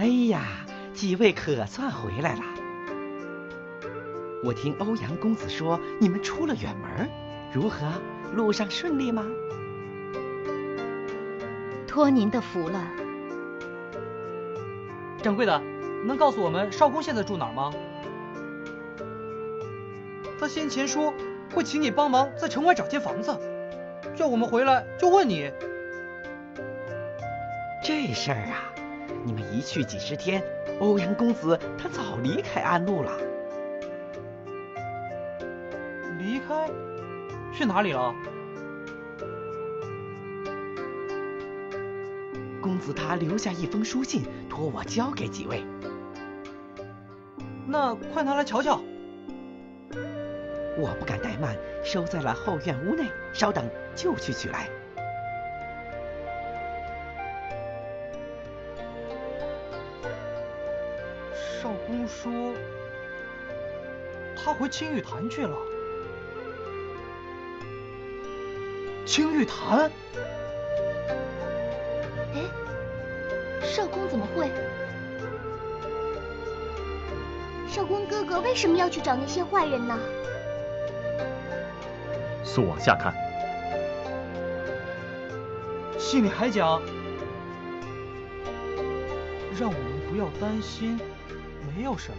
哎呀，几位可算回来了。我听欧阳公子说你们出了远门，如何？路上顺利吗？托您的福了。掌柜的，能告诉我们少公现在住哪儿吗？他先前说会请你帮忙在城外找间房子，叫我们回来就问你。这事儿啊，你们一去几十天，欧阳公子他早离开安陆了。离开？去哪里了？公子他留下一封书信，托我交给几位。那快拿来瞧瞧。我不敢怠慢，收在了后院屋内。稍等，就去取来。少公说他回青玉坛去了。青玉坛？哎，少公怎么会？少公哥哥为什么要去找那些坏人呢？速往下看。信里还讲，让我们不要担心，没有什么。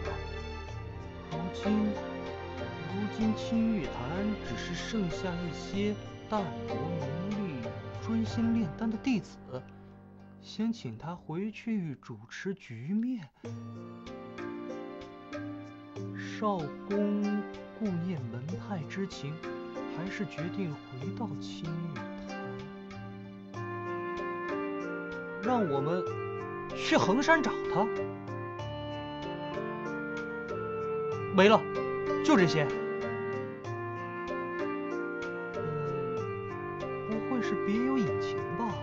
如今青玉坛只是剩下一些淡泊名利、专心炼丹的弟子，先请他回去主持局面。少公顾念门派之情，还是决定回到青玉坛，让我们去衡山找他。没了，就这些。不会是别有隐情吧？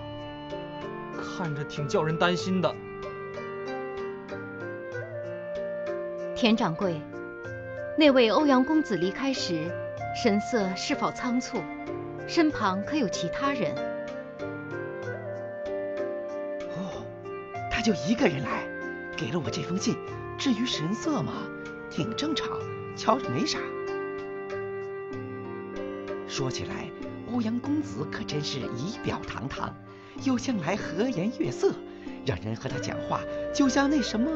看着挺叫人担心的。田掌柜，那位欧阳公子离开时，神色是否仓促？身旁可有其他人？哦，他就一个人来，给了我这封信。至于神色嘛，挺正常，瞧着没啥。说起来，欧阳公子可真是仪表堂堂，又向来和颜悦色，让人和他讲话就像那什么……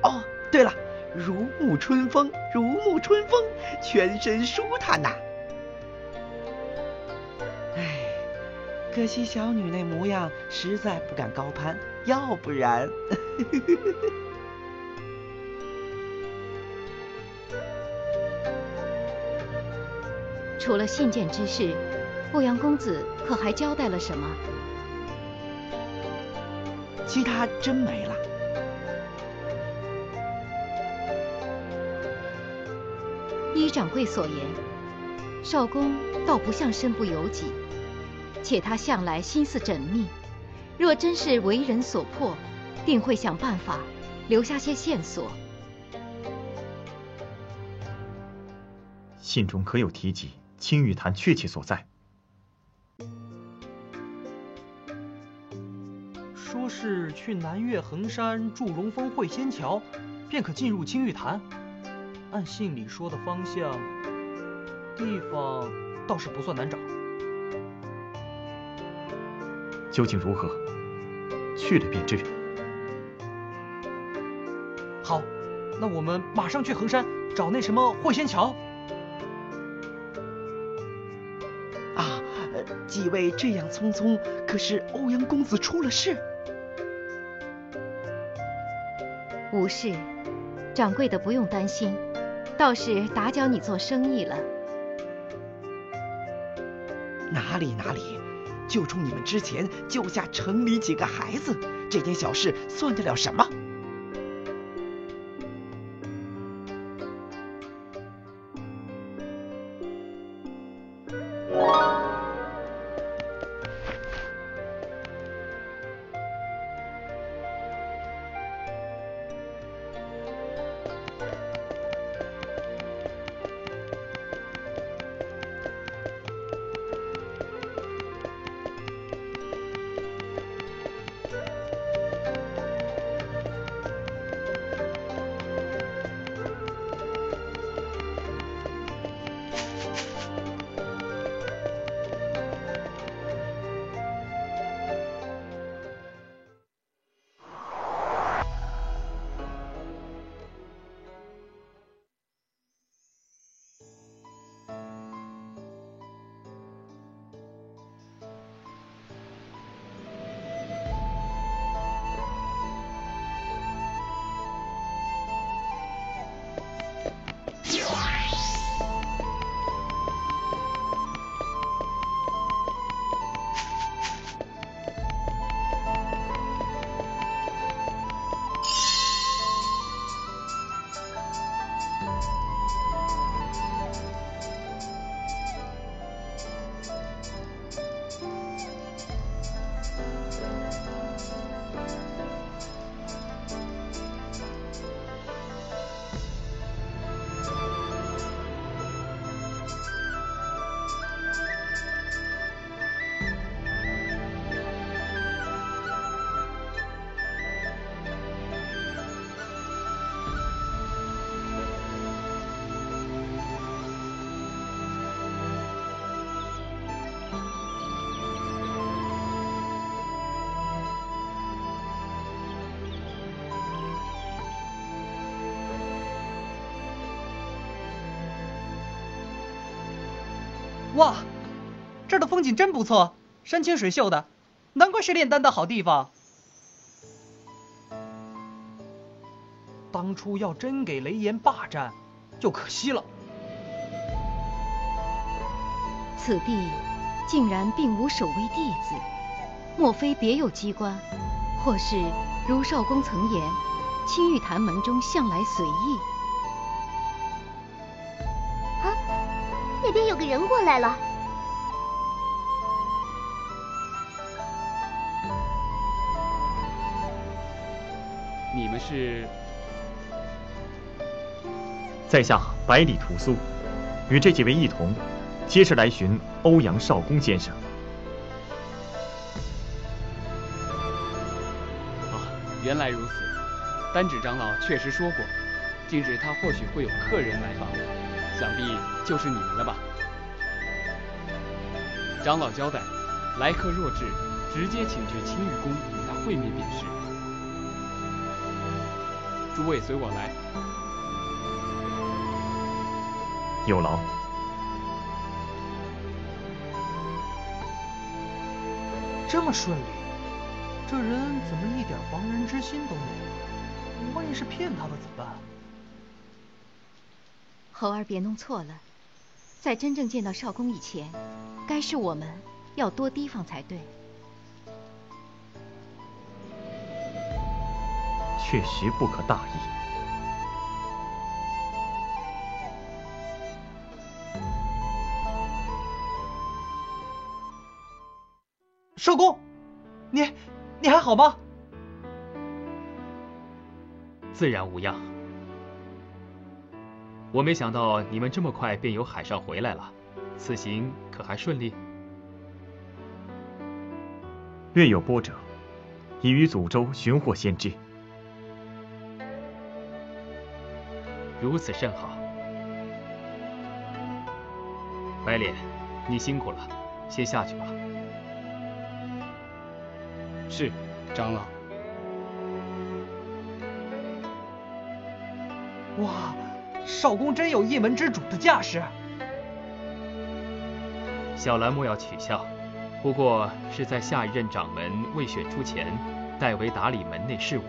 哦，对了，如沐春风，如沐春风，全身舒坦呐。哎，可惜小女那模样，实在不敢高攀，要不然……除了信件之事，欧阳公子可还交代了什么？其他真没了。依掌柜所言，少公倒不像身不由己，且他向来心思缜密，若真是为人所迫，定会想办法留下些线索。信中可有提及青玉坛确切所在？说是去南岳衡山祝融峰会仙桥，便可进入青玉坛。按信里说的方向，地方倒是不算难找。究竟如何？去了便知。好，那我们马上去衡山找那什么会仙桥。几位这样匆匆，可是欧阳公子出了事？无事，掌柜的不用担心，倒是打搅你做生意了。哪里，就冲你们之前救下城里几个孩子，这件小事算得了什么？哇，这儿的风景真不错，山清水秀的，难怪是炼丹的好地方。当初要真给雷炎霸占，就可惜了。此地竟然并无守卫弟子，莫非别有机关？或是如少公曾言，青玉坛门中向来随意。啊，那边有个人过来了。你们是？在下百里屠苏，与这几位一同，接着来寻欧阳少公先生。原来如此，丹指长老确实说过，今日他或许会有客人来访，想必就是你们了吧？长老交代，来客若至，直接请去青玉宫与他会面便是。诸位随我来。有劳。这么顺利，这人怎么一点防人之心都没有？万一是骗他的怎么办？猴儿别弄错了，在真正见到少公以前，该是我们要多提防才对。确实不可大意。少公，你还好吗？自然无恙。我没想到你们这么快便由海上回来了，此行可还顺利？略有波折，已于祖州寻获先知。如此甚好。白脸，你辛苦了，先下去吧。是，长老。哇，少公真有一门之主的架势。小兰莫要取笑，不过是在下一任掌门未选出前，代为打理门内事务。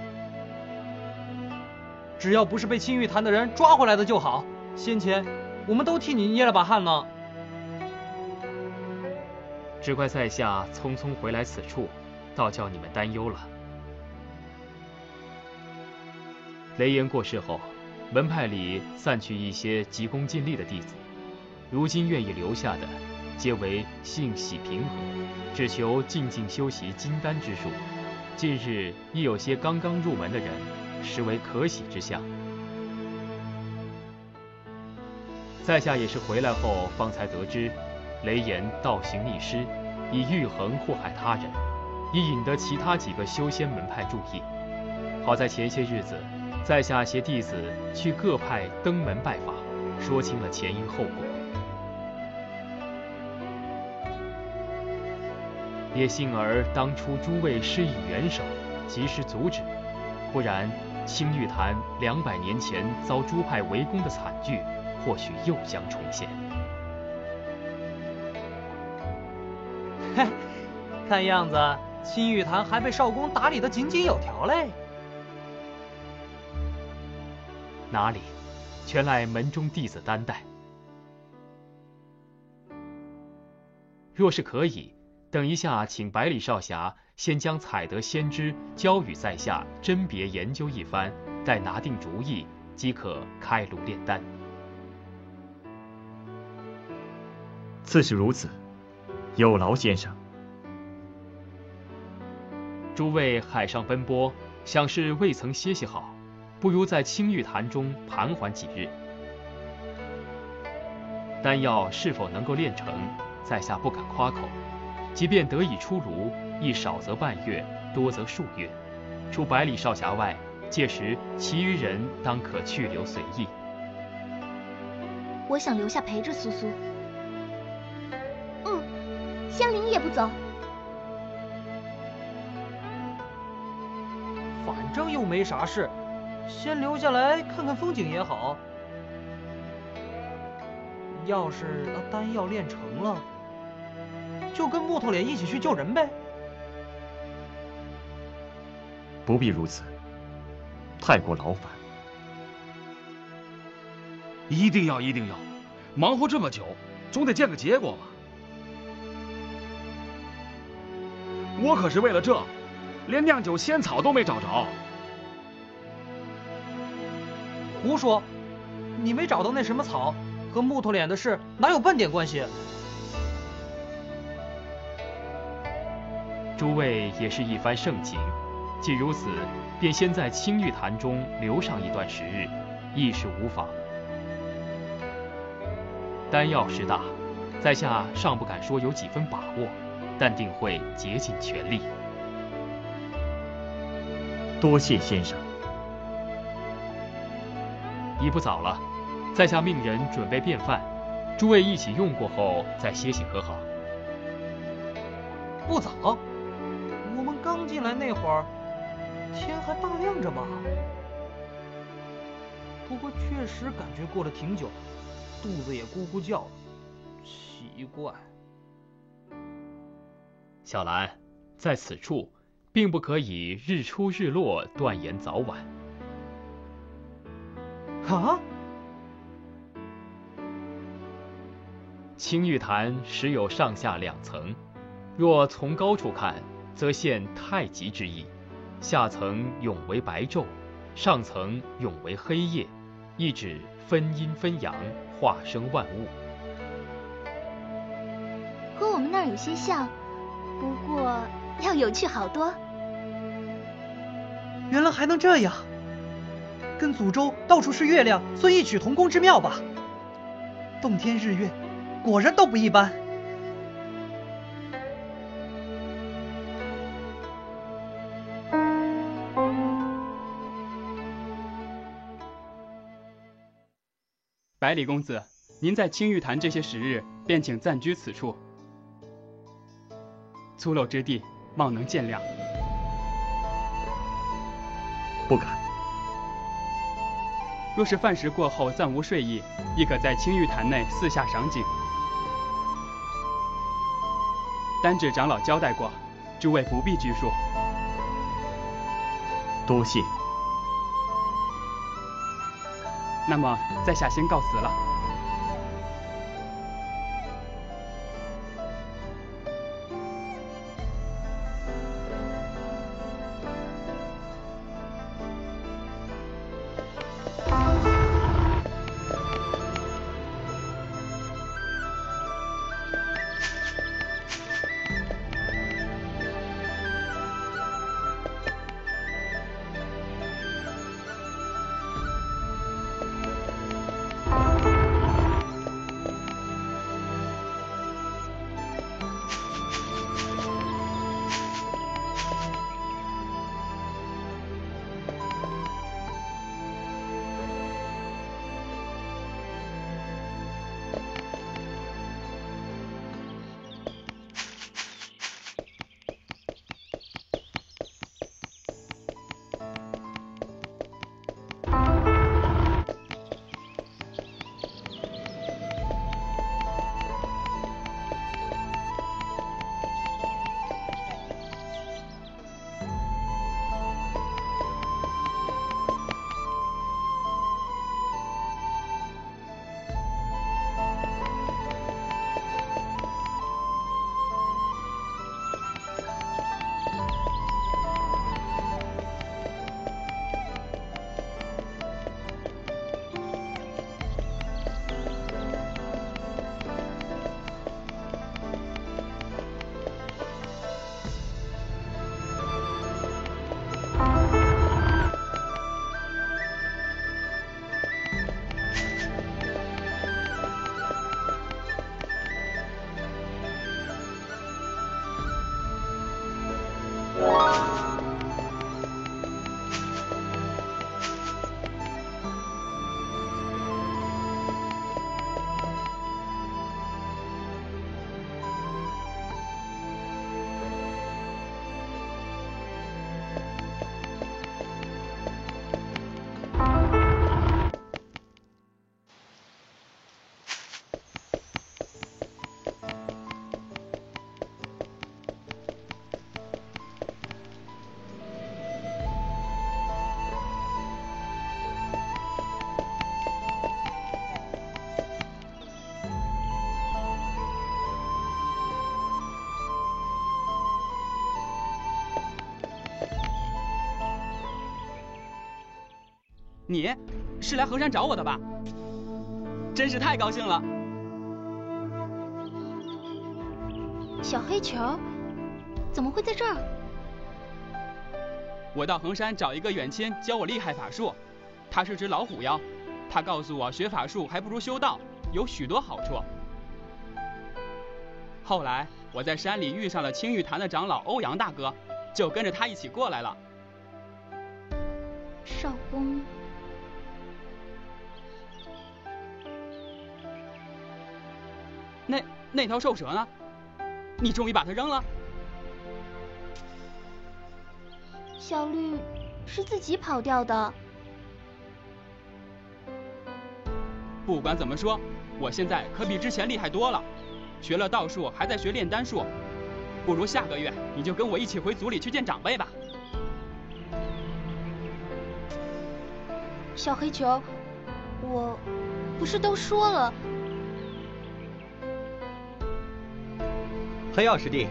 只要不是被青玉坛的人抓回来的就好。先前我们都替你捏了把汗呢。只怪在下匆匆回来此处，倒叫你们担忧了。雷炎过世后，门派里散去一些急功近利的弟子，如今愿意留下的，皆为性喜平和，只求静静修习金丹之术。近日亦有些刚刚入门的人，实为可喜之象。在下也是回来后方才得知，雷炎倒行逆施，以欲衡祸害他人，以引得其他几个修仙门派注意。好在前些日子，在下携弟子去各派登门拜访，说清了前因后果。也幸而当初诸位施以援手，及时阻止，不然青玉坛200年前遭诸派围攻的惨剧，或许又将重现。嘿，看样子青玉坛还被少公打理得井井有条嘞。哪里，全赖门中弟子担待。若是可以，等一下请百里少侠先将采得先知交与在下，甄别研究一番，待拿定主意，即可开炉炼丹。自是如此，有劳先生。诸位海上奔波，想是未曾歇息好，不如在青玉坛中盘桓几日。丹药是否能够炼成，在下不敢夸口。即便得以出炉，亦少则半月，多则数月。除百里少侠外，届时其余人当可去留随意。我想留下陪着苏苏。香菱也不走。反正又没啥事，先留下来看看风景也好。要是丹药炼成了，就跟木头脸一起去救人呗。不必如此，太过劳烦。一定要，忙活这么久，总得见个结果吧。我可是为了这，连酿酒仙草都没找着。胡说！你没找到那什么草，和木头脸的事哪有半点关系？诸位也是一番盛情，既如此，便先在青玉坛中留上一段时日，亦是无妨。丹药势大，在下尚不敢说有几分把握，但定会竭尽全力。多谢先生。已不早了，在下命人准备便饭，诸位一起用过后再歇息和好。不早，我们刚进来那会儿，天还大亮着吧？不过确实感觉过得挺久，肚子也咕咕叫，奇怪。小兰，在此处并不可以日出日落断言早晚。啊！青玉坛实有上下两层，若从高处看，则现太极之意，下层永为白昼，上层永为黑夜，意指分阴分阳，化生万物。和我们那儿有些像，不过要有趣好多。原来还能这样，跟祖州到处是月亮算异曲同工之妙吧？洞天日月，果然都不一般。百里公子，您在青玉坛这些时日，便请暂居此处。粗陋之地，望能见谅。不敢。若是饭食过后暂无睡意，亦可在青玉坛内四下赏景。丹指长老交代过，诸位不必拘束。多谢。那么在下先告辞了。你是来衡山找我的吧？真是太高兴了。小黑球怎么会在这儿？我到衡山找一个远亲教我厉害法术，他是只老虎妖，他告诉我学法术还不如修道，有许多好处。后来我在山里遇上了青玉坛的长老欧阳大哥，就跟着他一起过来了。少公，那条兽蛇呢？你终于把它扔了？小绿是自己跑掉的。不管怎么说，我现在可比之前厉害多了，学了道术，还在学炼丹术。不如下个月你就跟我一起回族里去见长辈吧。小黑球，我不是都说了。黑曜师弟，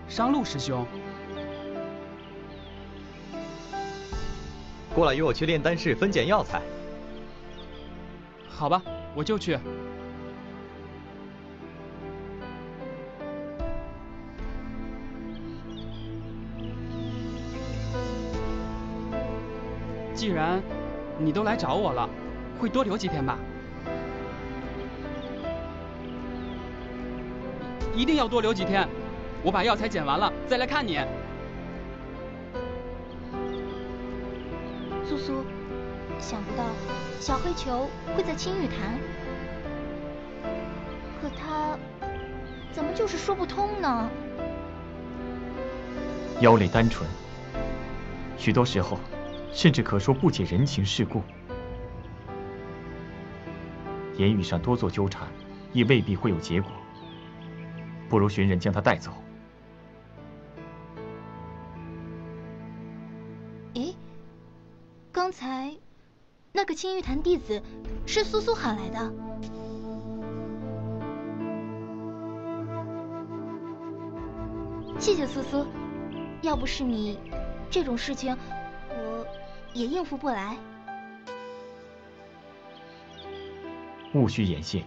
商路师兄，过来与我去炼丹室分拣药材。好吧，我就去。既然你都来找我了，会多留几天吧？一定要多留几天，我把药材捡完了再来看你。苏苏，想不到小黑球会在青玉坛，可他怎么就是说不通呢？妖类单纯，许多时候甚至可说不解人情世故，言语上多做纠缠，亦未必会有结果。不如寻人将他带走。诶，刚才那个青玉坛弟子是苏苏喊来的。谢谢苏苏，要不是你，这种事情我也应付不来。勿需言谢。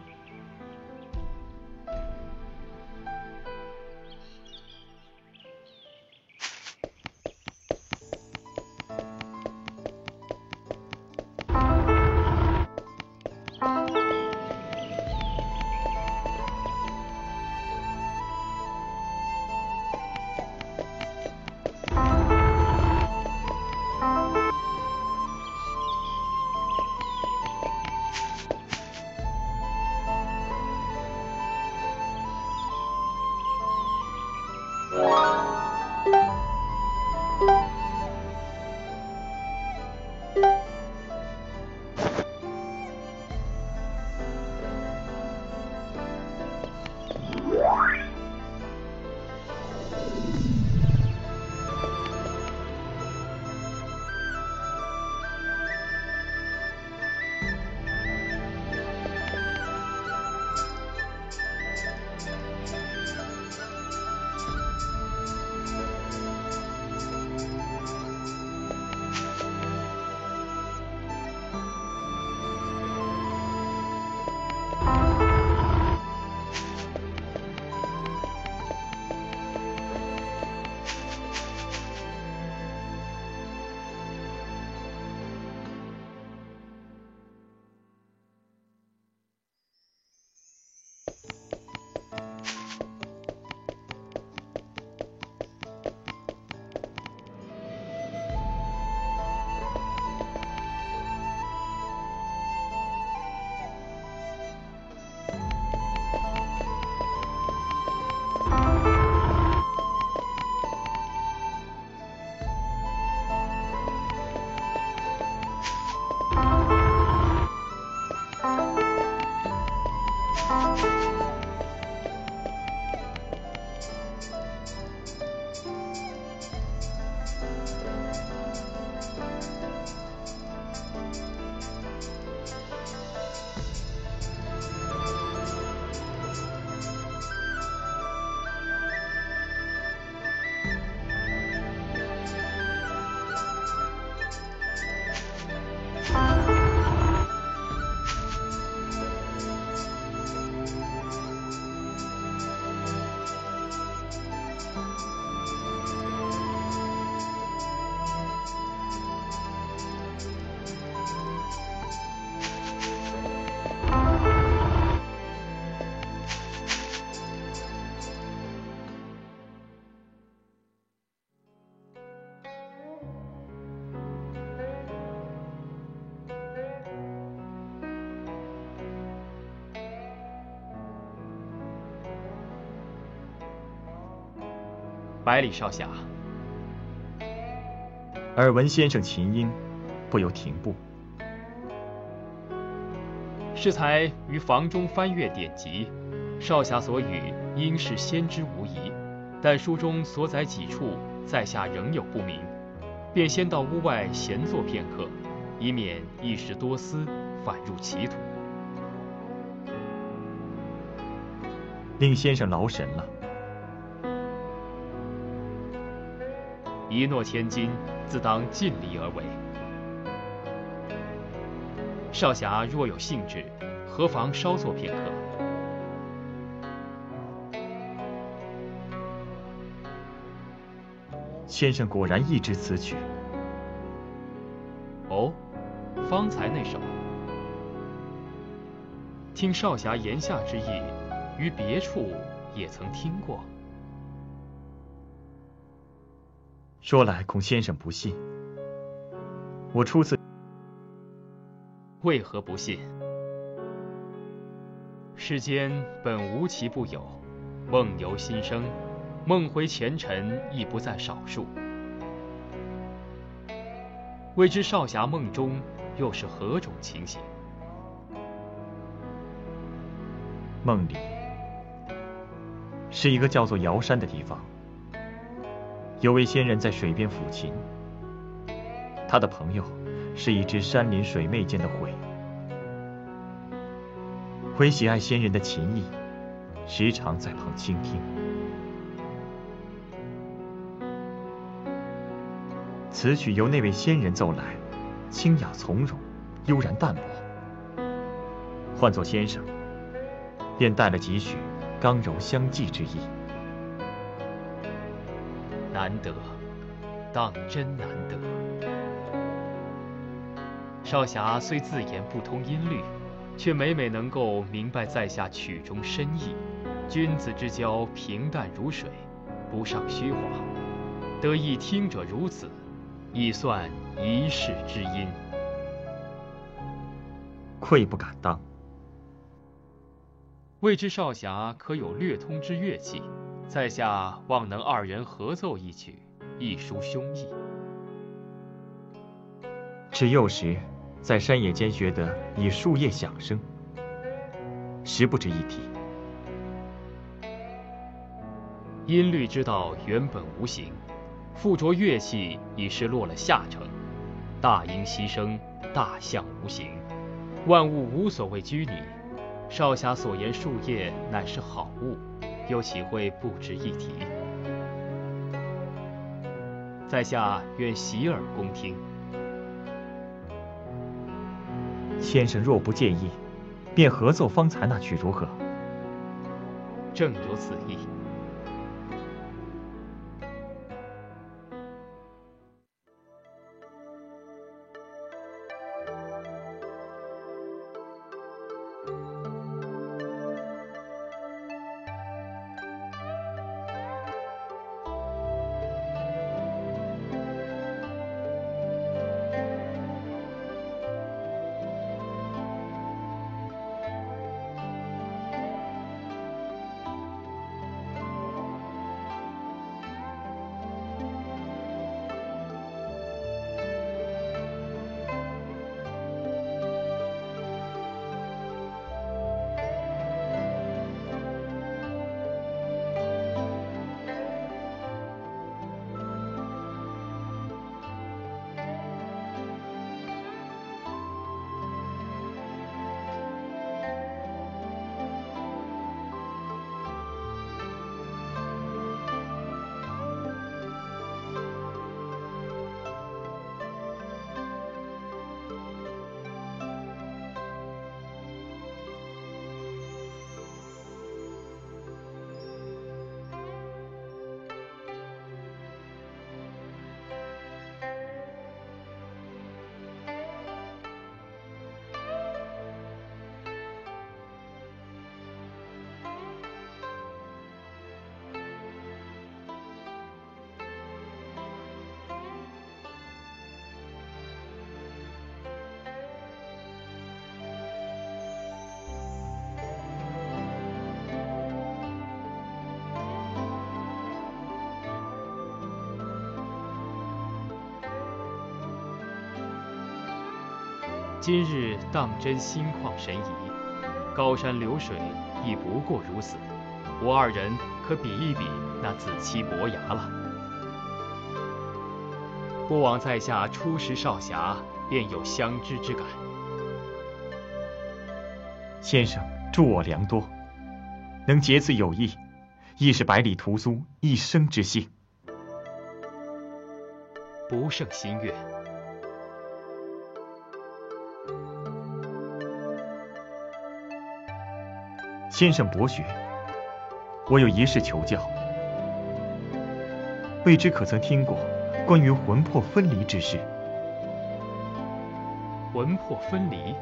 百里少侠。耳闻先生琴音，不由停步。适才于房中翻阅典籍，少侠所语应是先知无疑，但书中所载几处，在下仍有不明，便先到屋外闲坐片刻，以免一时多思，反入歧途。令先生劳神了。一诺千金，自当尽力而为。少侠若有兴致，何妨稍坐片刻？先生果然一知此曲。哦，方才那首，听少侠言下之意，于别处也曾听过。说来恐先生不信，我初次。为何不信？世间本无奇不有，梦由心生，梦回前尘亦不在少数。未知少侠梦中又是何种情形？梦里是一个叫做瑶山的地方，有位仙人在水边抚琴，他的朋友是一只山林水媚间的鬼。鬼喜爱仙人的琴艺，时常在旁倾听。此曲由那位仙人奏来，清雅从容，悠然淡泊。换作先生，便带了几许刚柔相济之意。难得，当真难得。少侠虽自言不通音律，却每每能够明白在下曲中深意。君子之交平淡如水，不上虚华，得一听者如此，已算一世之音。愧不敢当。未知少侠可有略通之乐器？在下望能二人合奏一曲，一抒胸臆。至幼时，在山野间学得以树叶响声，实不值一提。音律之道原本无形，附着乐器已是落了下乘。大音希声，大象无形，万物无所谓拘泥。少侠所言树叶乃是好物，又岂会不值一提？在下愿洗耳恭听。先生若不介意，便合奏方才那曲如何？正有此意。今日当真心旷神怡，高山流水亦不过如此。我二人可比一比那子期伯牙了。不枉在下初识少侠，便有相知之感。先生助我良多，能结此友谊，亦是百里屠苏一生之幸。不胜心悦。先生博学，我有一事求教，未知可曾听过关于魂魄分离之事？魂魄分离，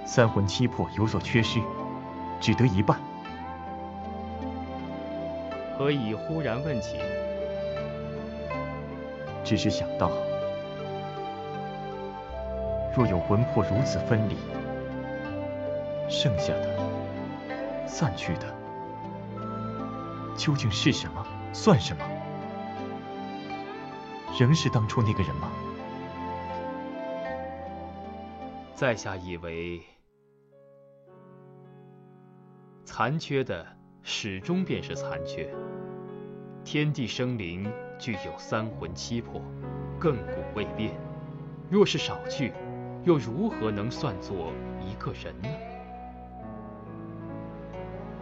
三魂七魄有所缺失，只得一半。何以忽然问起？只是想到，若有魂魄如此分离，剩下的、散去的，究竟是什么？算什么？仍是当初那个人吗？在下以为，残缺的始终便是残缺。天地生灵具有三魂七魄，亘古未变。若是少去，又如何能算作一个人呢？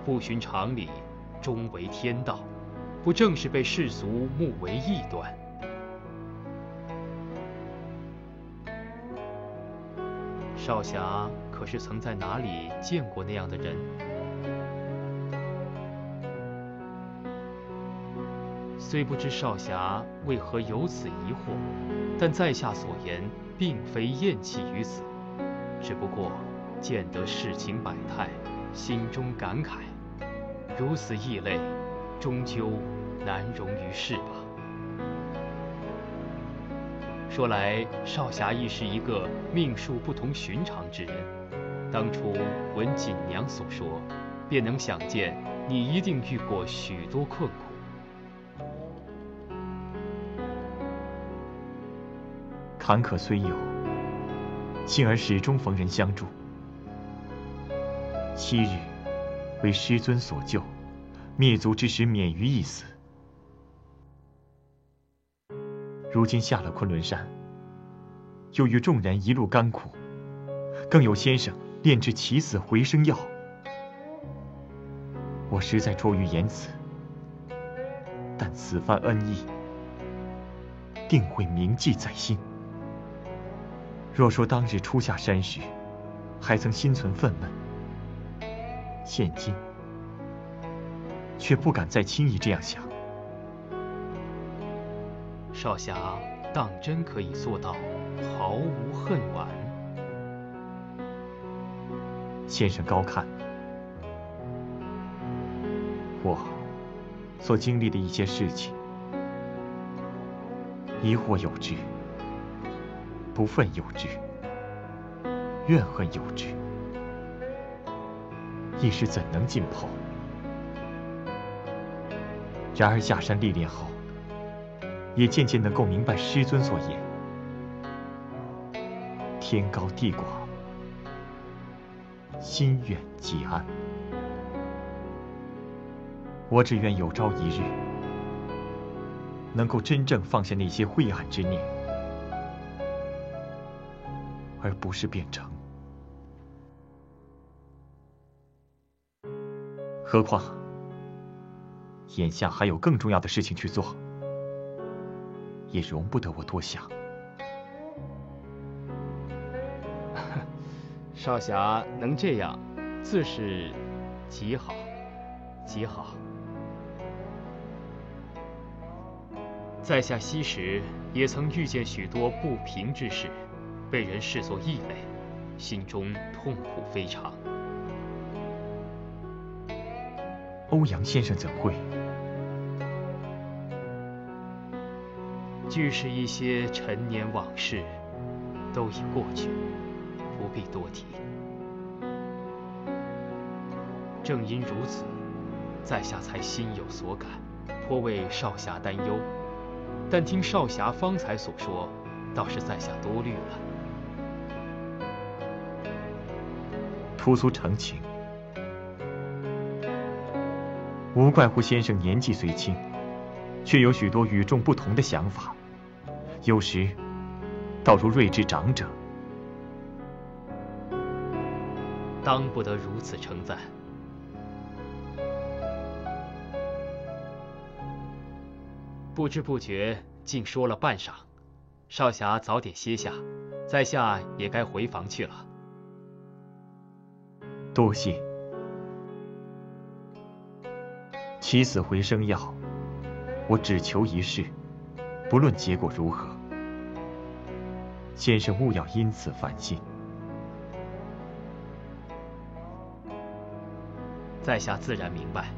不循常理，终为天道，不正是被世俗目为异端？少侠可是曾在哪里见过那样的人？虽不知少侠为何有此疑惑，但在下所言并非厌弃于此，只不过见得世情百态，心中感慨，如此异类，终究难容于世吧。说来，少侠亦是一个命数不同寻常之人。当初闻锦娘所说，便能想见你一定遇过许多困苦。坎坷虽有，幸而始终逢人相助。昔日为师尊所救，灭族之时免于一死。如今下了昆仑山，又与众人一路甘苦，更有先生炼制起死回生药，我实在拙于言辞，但此番恩义定会铭记在心。若说当日初下山时还曾心存愤懑，现今却不敢再轻易这样想。少侠当真可以做到毫无恨惋？先生高看，我所经历的一些事情，疑惑有之，不忿有之，怨恨有之，一时怎能尽剖？然而下山历练后，也渐渐能够明白师尊所言：天高地广，心远即安。我只愿有朝一日，能够真正放下那些晦暗之念，而不是变成。何况眼下还有更重要的事情去做，也容不得我多想。少侠能这样，自是极好，极好。在下昔时也曾遇见许多不平之事，被人视作异类，心中痛苦非常。欧阳先生怎会？俱是一些陈年往事，都已过去，不必多提。正因如此，在下才心有所感，颇为少侠担忧。但听少侠方才所说，倒是在下多虑了。粗俗成情。无怪乎先生年纪虽轻，却有许多与众不同的想法，有时倒如睿智长者。当不得如此称赞。不知不觉竟说了半晌，少侠早点歇下，在下也该回房去了。多谢。起死回生药，我只求一事，不论结果如何，先生勿要因此烦心。在下自然明白。